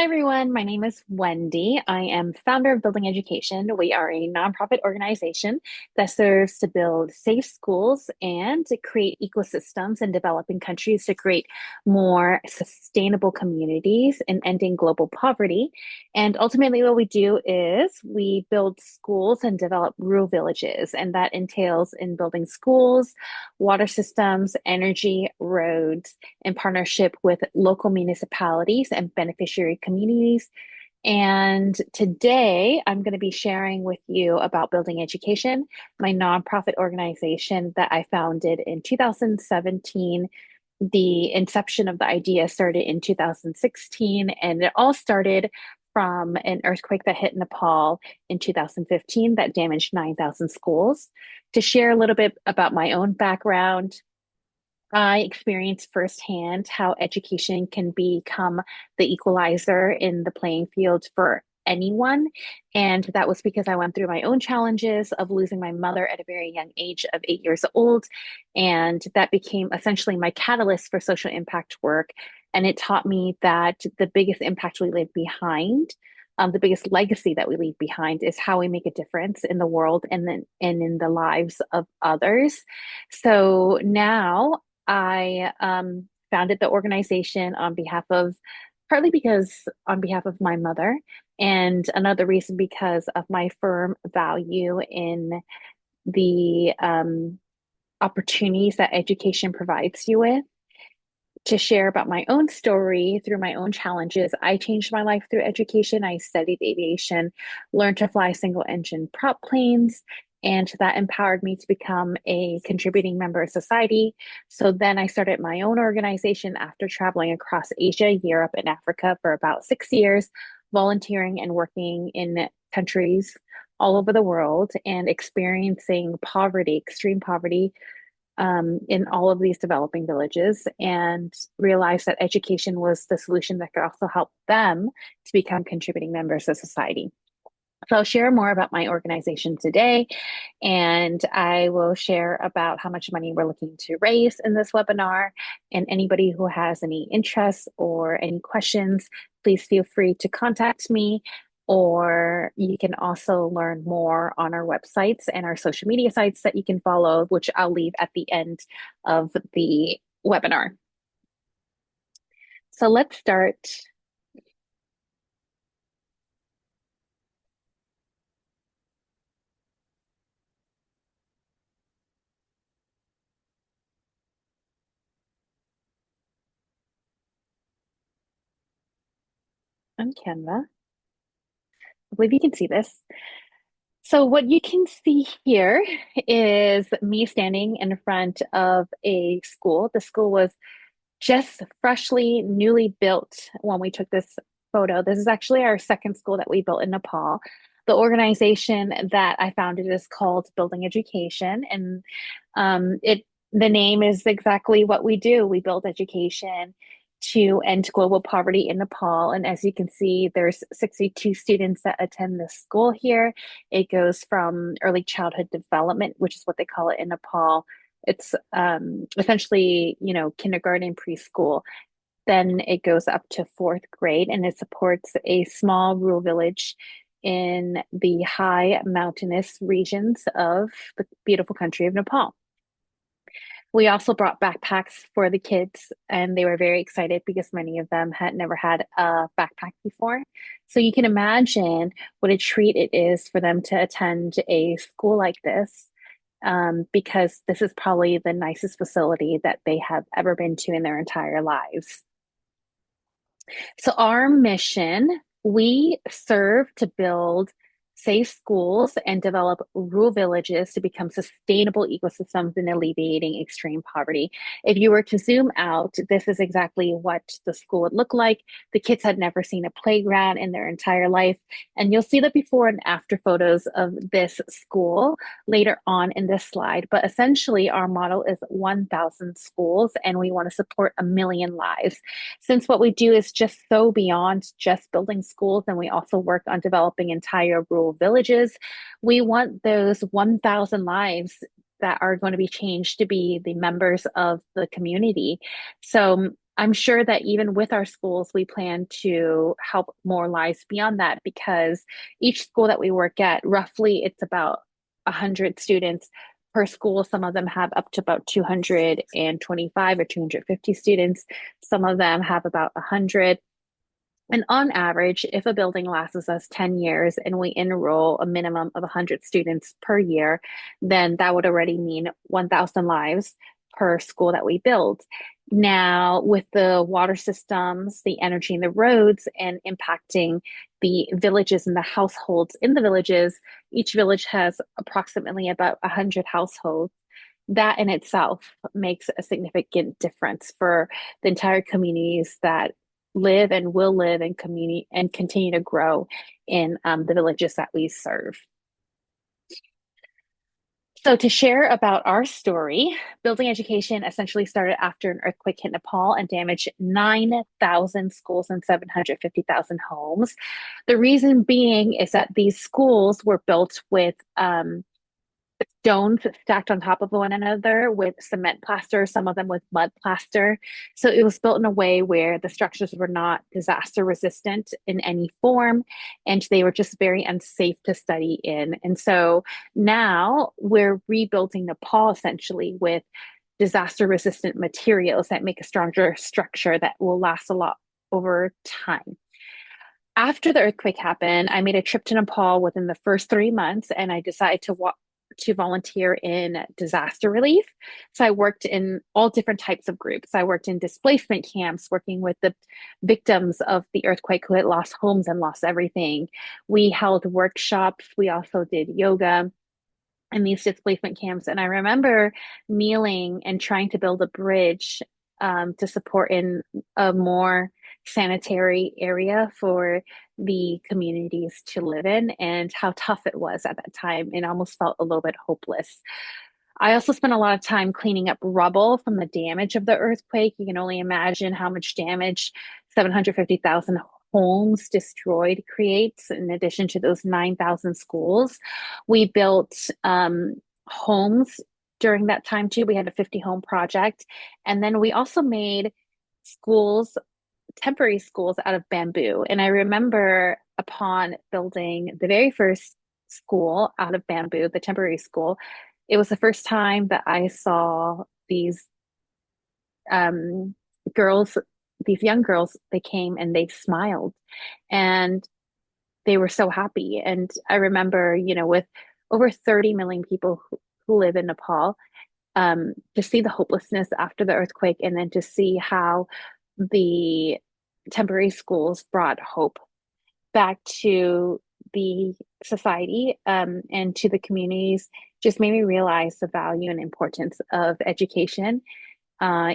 Hi, everyone. My name is Wendy. I am founder of Building Education. We are a nonprofit organization that serves to build safe schools and to create ecosystems in developing countries to create more sustainable communities and ending global poverty. And ultimately, what we do is we build schools and develop rural villages, and that entails in building schools, water systems, energy, roads in partnership with local municipalities and beneficiary communities. And today I'm going to be sharing with you about Building Education, my nonprofit organization that I founded in 2017. The inception of the idea started in 2016, and it all started from an earthquake that hit Nepal in 2015 that damaged 9,000 schools. To share a little bit about my own background, I experienced firsthand how education can become the equalizer in the playing field for anyone. And that was because I went through my own challenges of losing my mother at a very young age of 8 years old. And that became essentially my catalyst for social impact work. And it taught me that the biggest impact we leave behind, the biggest legacy that we leave behind is how we make a difference in the world and in the lives of others. So now I founded the organization on behalf of, partly because on behalf of my mother, and another reason because of my firm value in the opportunities that education provides you with. To share about my own story through my own challenges, I changed my life through education. I studied aviation, learned to fly single engine prop planes, and that empowered me to become a contributing member of society. So then I started my own organization after traveling across Asia, Europe, and Africa for about 6 years, volunteering and working in countries all over the world and experiencing poverty, extreme poverty, in all of these developing villages, and realized that education was the solution that could also help them to become contributing members of society. So I'll share more about my organization today, and I will share about how much money we're looking to raise in this webinar. And anybody who has any interests or any questions, please feel free to contact me, or you can also learn more on our websites and our social media sites that you can follow, which I'll leave at the end of the webinar. So let's start. On Canva. I believe you can see this. So what you can see here is me standing in front of a school. The school was just freshly, newly built when we took this photo. This is actually our second school that we built in Nepal. The organization that I founded is called Building Education, and it the name is exactly what we do. We build education to end global poverty in Nepal. And as you can see, there's 62 students that attend this school here. It goes from early childhood development, which is what they call it in Nepal. It's essentially, kindergarten, preschool. Then it goes up to fourth grade, and it supports a small rural village in the high mountainous regions of the beautiful country of Nepal. We also brought backpacks for the kids, and they were very excited because many of them had never had a backpack before. So you can imagine what a treat it is for them to attend a school like this, because this is probably the nicest facility that they have ever been to in their entire lives. So, our mission, we serve to build safe schools and develop rural villages to become sustainable ecosystems in alleviating extreme poverty. If you were to zoom out, this is exactly what the school would look like. The kids had never seen a playground in their entire life. And you'll see the before and after photos of this school later on in this slide. But essentially, our model is 1,000 schools, and we want to support 1 million lives. Since what we do is just so beyond just building schools, and we also work on developing entire rural villages, we want those 1,000 lives that are going to be changed to be the members of the community. So I'm sure that even with our schools, we plan to help more lives beyond that because each school that we work at, roughly it's about 100 students per school. Some of them have up to about 225 or 250 students. Some of them have about 100. And on average, if a building lasts us 10 years and we enroll a minimum of 100 students per year, then that would already mean 1,000 lives per school that we build. Now, with the water systems, the energy in the roads, and impacting the villages and the households in the villages, each village has approximately about 100 households. That in itself makes a significant difference for the entire communities that live and will live and community and continue to grow in the villages that we serve. So, to share about our story, building education essentially started after an earthquake hit Nepal and damaged 9,000 schools and 750,000 homes. The reason being is that these schools were built with stones stacked on top of one another with cement plaster, some of them with mud plaster. So it was built in a way where the structures were not disaster resistant in any form, and they were just very unsafe to study in. And so now we're rebuilding Nepal essentially with disaster resistant materials that make a stronger structure that will last a lot over time. After the earthquake happened, I made a trip to Nepal within the first 3 months, and I decided to volunteer in disaster relief. So I worked in all different types of groups. I worked in displacement camps, working with the victims of the earthquake who had lost homes and lost everything. We held workshops. We also did yoga in these displacement camps. And I remember kneeling and trying to build a bridge to support in a more sanitary area for the communities to live in, and how tough it was at that time. It almost felt a little bit hopeless. I also spent a lot of time cleaning up rubble from the damage of the earthquake. You can only imagine how much damage 750,000 homes destroyed creates, in addition to those 9,000 schools. We built homes during that time too. We had a 50 home project. And then we also made schools, temporary schools out of bamboo. And I remember upon building the very first school out of bamboo, the temporary school, it was the first time that I saw these um, girls, these young girls, they came and they smiled and they were so happy. And I remember, with over 30 million people who live in Nepal, to see the hopelessness after the earthquake and then to see how the temporary schools brought hope back to the society and to the communities just made me realize the value and importance of education,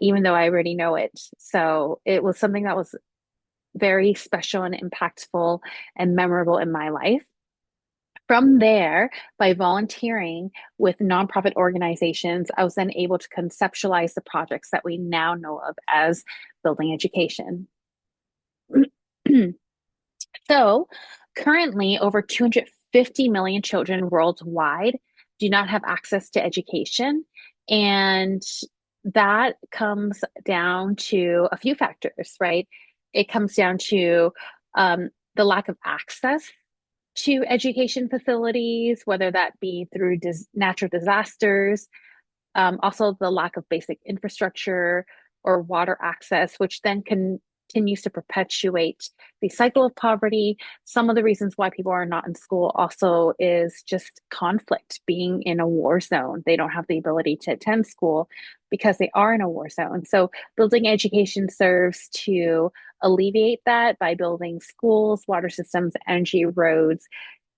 even though I already know it. So it was something that was very special and impactful and memorable in my life. From there, by volunteering with nonprofit organizations, I was then able to conceptualize the projects that we now know of as building education. So, currently, over 250 million children worldwide do not have access to education. And that comes down to a few factors, right? It comes down to the lack of access to education facilities, whether that be through natural disasters, also the lack of basic infrastructure or water access, which then continues to perpetuate the cycle of poverty. Some of the reasons why people are not in school also is just conflict, being in a war zone. They don't have the ability to attend school because they are in a war zone. So building education serves to alleviate that by building schools, water systems, energy, roads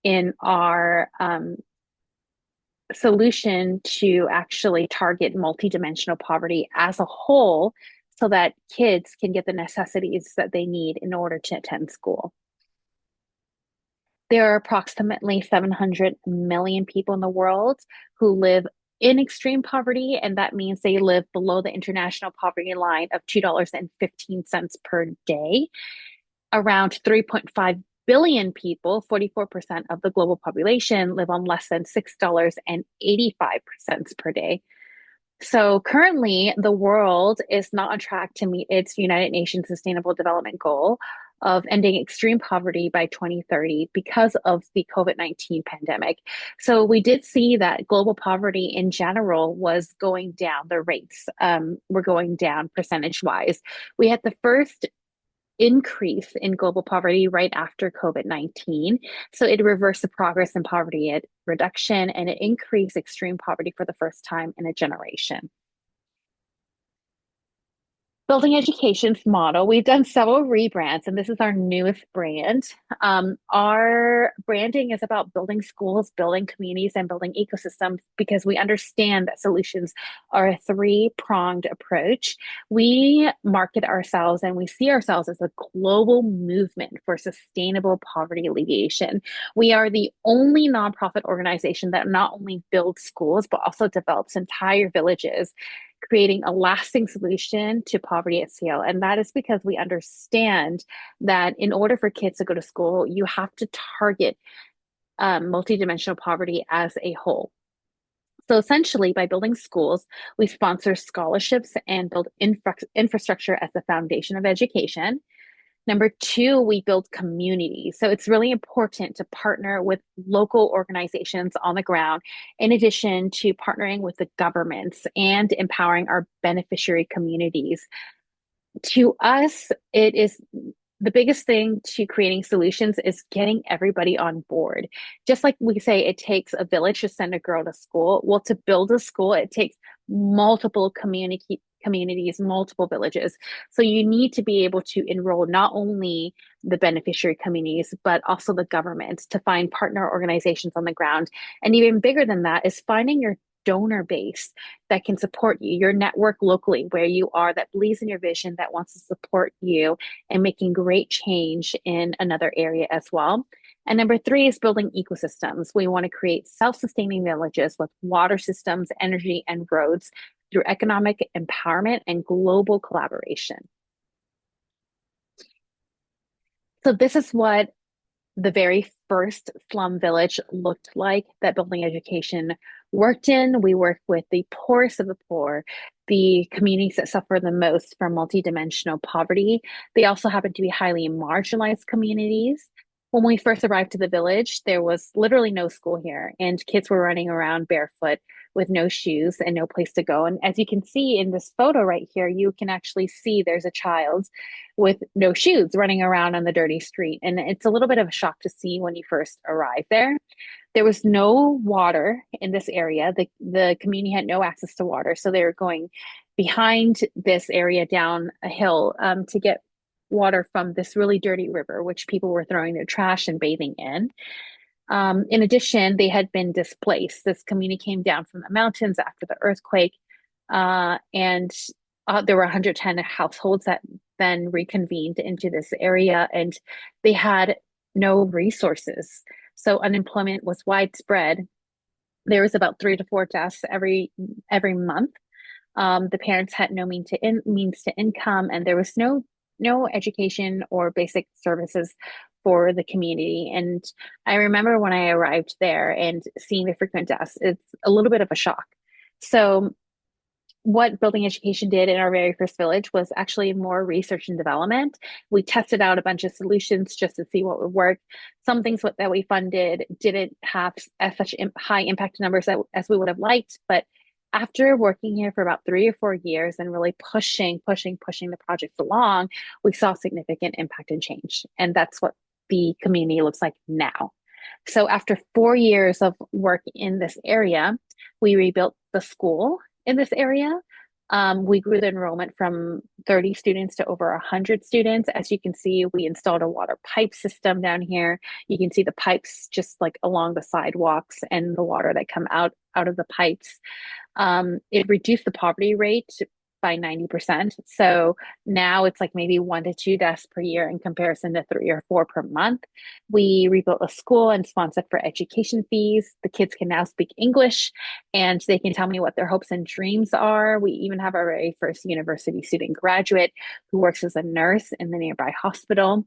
in our solution to actually target multidimensional poverty as a whole so that kids can get the necessities that they need in order to attend school. There are approximately 700 million people in the world who live in extreme poverty, and that means they live below the international poverty line of $2.15 per day. Around 3.5 billion people, 44% of the global population, live on less than $6.85 per day. So currently, the world is not on track to meet its United Nations Sustainable Development Goal of ending extreme poverty by 2030 because of the COVID-19 pandemic. So we did see that global poverty in general was going down. The rates were going down percentage wise. We had the first increase in global poverty right after COVID-19. So it reversed the progress in poverty reduction and it increased extreme poverty for the first time in a generation. Building Education's model, we've done several rebrands, and this is our newest brand. Our branding is about building schools, building communities, and building ecosystems because we understand that solutions are a three-pronged approach. We market ourselves and we see ourselves as a global movement for sustainable poverty alleviation. We are the only nonprofit organization that not only builds schools, but also develops entire villages creating a lasting solution to poverty at scale. And that is because we understand that in order for kids to go to school, you have to target multidimensional poverty as a whole. So essentially, by building schools, we sponsor scholarships and build infrastructure as the foundation of education. Number two, we build communities. So it's really important to partner with local organizations on the ground, in addition to partnering with the governments and empowering our beneficiary communities. To us, it is the biggest thing to creating solutions is getting everybody on board. Just like we say, it takes a village to send a girl to school. Well, to build a school, it takes multiple communities, multiple villages. So you need to be able to enroll not only the beneficiary communities, but also the governments to find partner organizations on the ground. And even bigger than that is finding your donor base that can support you, your network locally where you are that believes in your vision, that wants to support you and making great change in another area as well. And number three is building ecosystems. We want to create self sustaining villages with water systems, energy, and roads through economic empowerment and global collaboration. So, this is what the very first slum village looked like that Building Education worked in. We work with the poorest of the poor, the communities that suffer the most from multidimensional poverty. They also happen to be highly marginalized communities. When we first arrived to the village, there was literally no school here, and kids were running around barefoot with no shoes and no place to go. And as you can see in this photo right here, you can actually see there's a child with no shoes running around on the dirty street. And it's a little bit of a shock to see when you first arrive there. There was no water in this area. The community had no access to water. So they were going behind this area down a hill to get water from this really dirty river, which people were throwing their trash and bathing in. In addition, they had been displaced. This community came down from the mountains after the earthquake, and there were 110 households that then reconvened into this area, and they had no resources. So unemployment was widespread. There was about 3 to 4 deaths every month. The parents had no means to income, and there was no education or basic services for the community. And I remember when I arrived there and seeing the frequent deaths, it's a little bit of a shock. So what Building Education did in our very first village was actually more research and development. We tested out a bunch of solutions just to see what would work. Some things that we funded didn't have as such high impact numbers as we would have liked, but after working here for about 3 or 4 years and really pushing the projects along, we saw significant impact and change. And that's what the community looks like now. So after 4 years of work in this area, we rebuilt the school in this area. We grew the enrollment from 30 students to over 100 students. As you can see, we installed a water pipe system down here. You can see the pipes just like along the sidewalks and the water that come out of the pipes. It reduced the poverty rate by 90%. So now it's like maybe 1 to 2 deaths per year in comparison to 3 or 4 per month. We rebuilt a school and sponsored for education fees. The kids can now speak English and they can tell me what their hopes and dreams are. We even have our very first university student graduate who works as a nurse in the nearby hospital.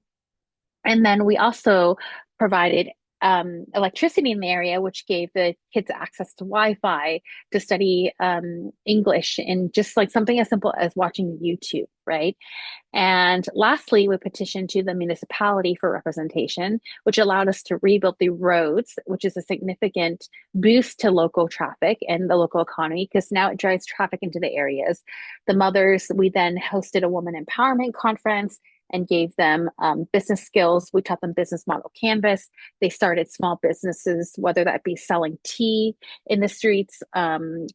And then we also provided electricity in the area, which gave the kids access to Wi-Fi to study English and just like something as simple as watching YouTube, right? And lastly, we petitioned to the municipality for representation, which allowed us to rebuild the roads, which is a significant boost to local traffic and the local economy because now it drives traffic into the areas. The mothers, we then hosted a woman empowerment conference and gave them business skills. We taught them business model canvas. They started small businesses, whether that be selling tea in the streets,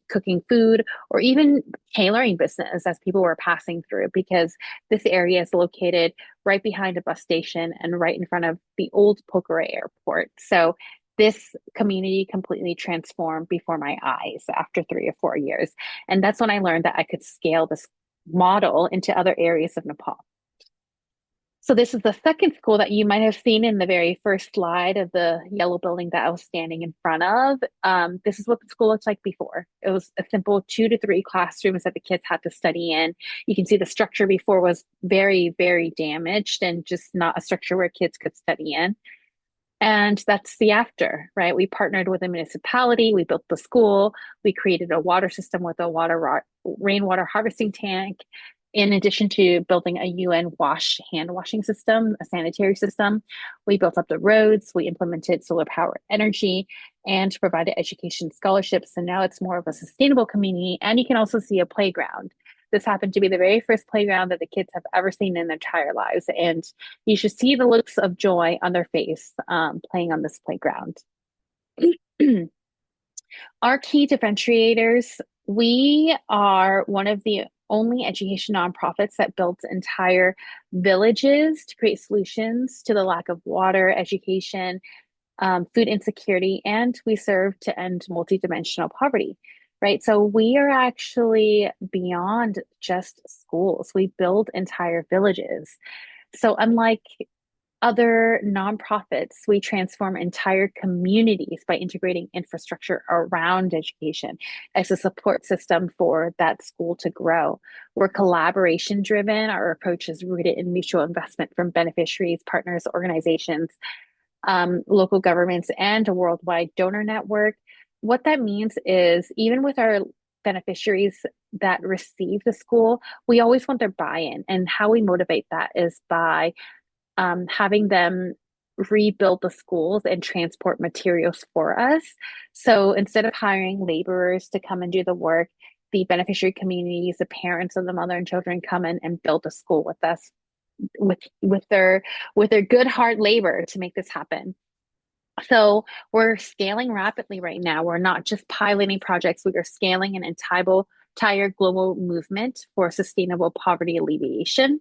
cooking food, or even tailoring business as people were passing through because this area is located right behind a bus station and right in front of the old Pokora Airport. So this community completely transformed before my eyes after 3 or 4 years. And that's when I learned that I could scale this model into other areas of Nepal. So this is the second school that you might have seen in the very first slide of the yellow building that I was standing in front of. This is what the school looked like before. It was a simple 2 to 3 classrooms that the kids had to study in. You can see the structure before was very, very damaged and just not a structure where kids could study in. And that's the after, right? We partnered with a municipality, we built the school, we created a water system with a rainwater harvesting tank, in addition to building a UN hand washing system, a sanitary system. We built up the roads, we implemented solar power energy, and provided education scholarships. And now it's more of a sustainable community. And you can also see a playground. This happened to be the very first playground that the kids have ever seen in their entire lives. And you should see the looks of joy on their face playing on this playground. Our key differentiators, we are one of the only education nonprofits that builds entire villages to create solutions to the lack of water, education, food insecurity, and we serve to end multidimensional poverty, right? So we are actually beyond just schools. We build entire villages. So unlike other nonprofits, we transform entire communities by integrating infrastructure around education as a support system for that school to grow. We're collaboration driven. Our approach is rooted in mutual investment from beneficiaries, partners, organizations, local governments, and a worldwide donor network. What that means is even with our beneficiaries that receive the school, we always want their buy-in. And how we motivate that is by having them rebuild the schools and transport materials for us. So instead of hiring laborers to come and do the work, the beneficiary communities, the parents of the mother and children come in and build a school with us with their good hard labor to make this happen. So we're scaling rapidly right now. We're not just piloting projects, we are scaling an entire global movement for sustainable poverty alleviation.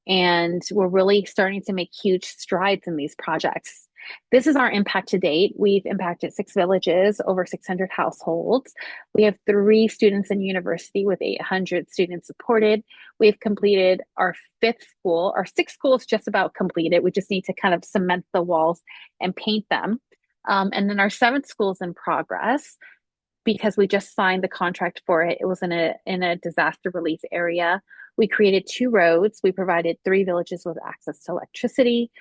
And we're really starting to make huge strides in these projects. This is our impact to date. We've impacted 6 villages, over 600 households. We have 3 students in university with 800 students supported. We've completed our 5th school. Our 6th school is just about completed. We just need to kind of cement the walls and paint them. And then our 7th school is in progress because we just signed the contract for it. It was in a disaster relief area. We created 2 roads. We provided 3 villages with access to electricity.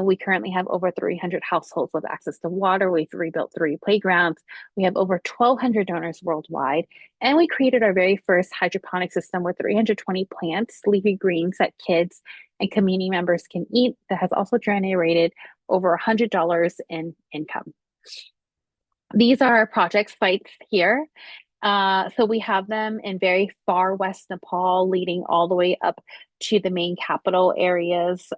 We currently have over 300 households with access to water. We've rebuilt 3 playgrounds. We have over 1,200 donors worldwide. And we created our very first hydroponic system with 320 plants, leafy greens that kids and community members can eat that has also generated over $100 in income. These are our project sites here. So we have them in very far west Nepal, leading all the way up to the main capital areas.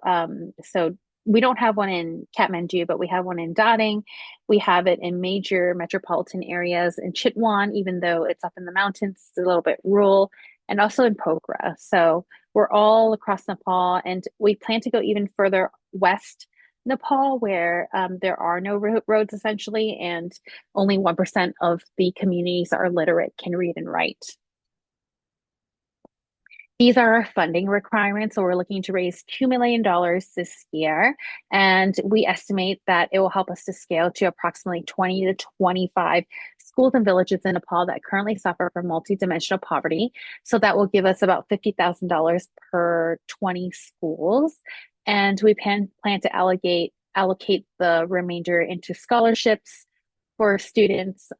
So we don't have one in Kathmandu, but we have one in Dading. We have it in major metropolitan areas in Chitwan, even though it's up in the mountains, it's a little bit rural, and also in Pokhara. So we're all across Nepal, and we plan to go even further west Nepal, where there are no roads essentially, and only 1% of the communities are literate, can read and write. These are our funding requirements. So we're looking to raise $2 million this year. And we estimate that it will help us to scale to approximately 20 to 25 schools and villages in Nepal that currently suffer from multidimensional poverty. So that will give us about $50,000 per 20 schools. And we plan to allocate the remainder into scholarships for students.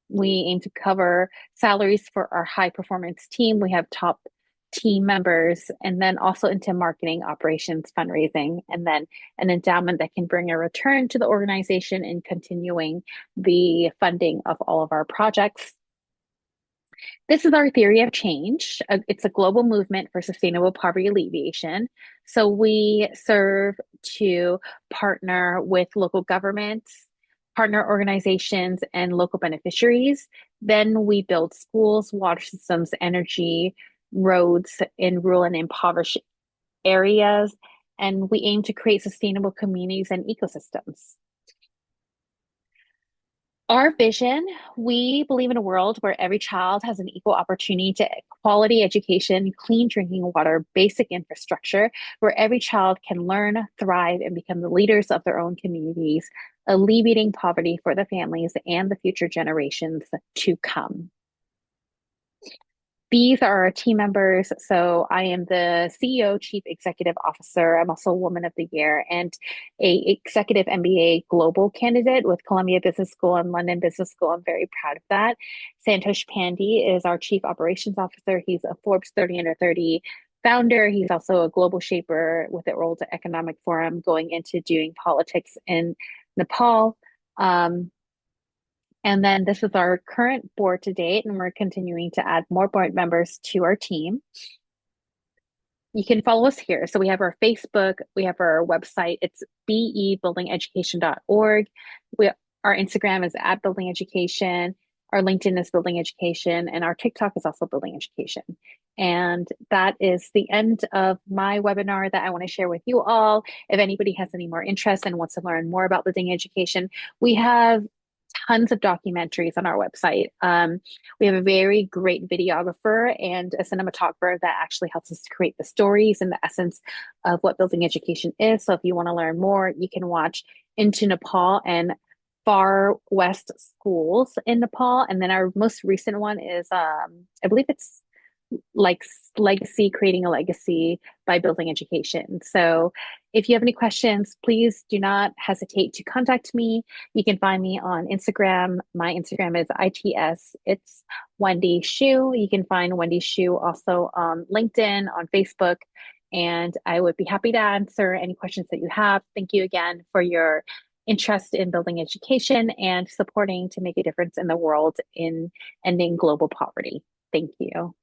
We aim to cover salaries for our high performance team. We have top team members, and then also into marketing, operations, fundraising, and then an endowment that can bring a return to the organization in continuing the funding of all of our projects. This is our theory of change. It's a global movement for sustainable poverty alleviation. So we serve to partner with local governments, partner organizations, and local beneficiaries. Then we build schools, water systems, energy, roads in rural and impoverished areas. And we aim to create sustainable communities and ecosystems. Our vision, we believe in a world where every child has an equal opportunity to quality education, clean drinking water, basic infrastructure, where every child can learn, thrive, and become the leaders of their own communities, alleviating poverty for the families and the future generations to come. These are our team members. So I am the CEO, Chief Executive Officer. I'm also Woman of the Year and a executive MBA global candidate with Columbia Business School and London Business School. I'm very proud of that. Santosh Pandey is our Chief Operations Officer. He's a Forbes 30 Under 30 founder. He's also a global shaper with the World Economic Forum, going into doing politics in Nepal. And then this is our current board to date, and we're continuing to add more board members to our team. You can follow us here. So we have our Facebook, we have our website. It's bebuildingeducation.org. Our Instagram is at Building Education. Our LinkedIn is Building Education, and our TikTok is also Building Education. And that is the end of my webinar that I want to share with you all. If anybody has any more interest and wants to learn more about Building Education, we have tons of documentaries on our website. We have a very great videographer and a cinematographer that actually helps us to create the stories and the essence of what Building Education is. So if you want to learn more, you can watch Into Nepal and Far West Schools in Nepal. And then our most recent one is, I believe it's like legacy, creating a legacy by Building Education. So if you have any questions, please do not hesitate to contact me. You can find me on Instagram. My Instagram is ITS. It's Wendy Shew. You can find Wendy Shew also on LinkedIn, on Facebook, and I would be happy to answer any questions that you have. Thank you again for your interest in Building Education and supporting to make a difference in the world in ending global poverty. Thank you.